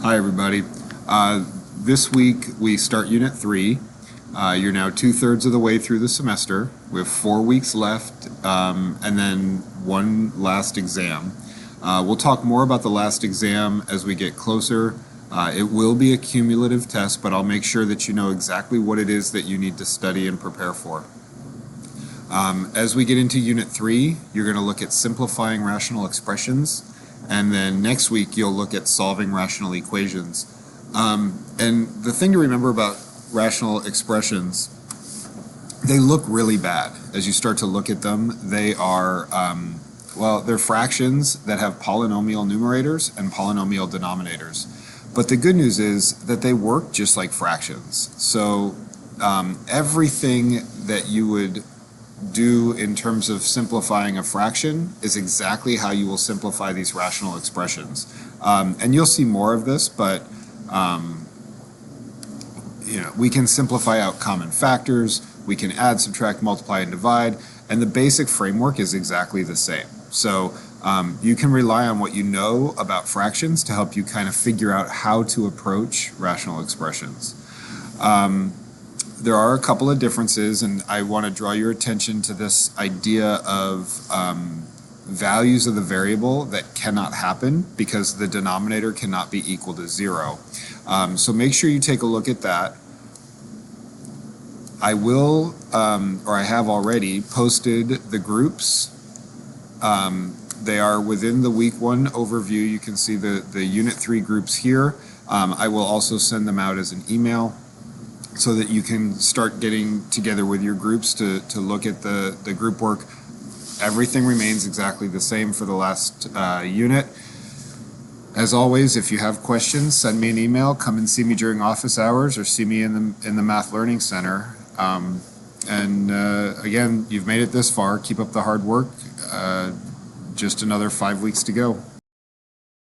Hi, everybody. This week we start Unit 3. You're now 2/3 of the way through the semester. We have 4 weeks left and then one last exam. We'll talk more about the last exam as we get closer. It will be a cumulative test, but I'll make sure that you know exactly what it is that you need to study and prepare for. As we get into Unit 3, you're going to look at simplifying rational expressions, and then next week you'll look at solving rational equations. And the thing to remember about rational expressions, they look really bad as you start to look at them. They are, they're fractions that have polynomial numerators and polynomial denominators. But the good news is that they work just like fractions. So everything that you would do in terms of simplifying a fraction is exactly how you will simplify these rational expressions. And you'll see more of this, but we can simplify out common factors, we can add, subtract, multiply, and divide, and the basic framework is exactly the same. So you can rely on what you know about fractions to help you kind of figure out how to approach rational expressions. There are a couple of differences, and I want to draw your attention to this idea of values of the variable that cannot happen because the denominator cannot be equal to 0. So make sure you take a look at that. I will, or I have already, posted the groups. They are within the week 1 overview. You can see the Unit 3 groups here. I will also send them out as an email so that you can start getting together with your groups to look at the group work. Everything remains exactly the same for the last unit. As always, if you have questions, send me an email, come and see me during office hours, or see me in the Math Learning Center. Again, you've made it this far. Keep up the hard work. Just another 5 weeks to go.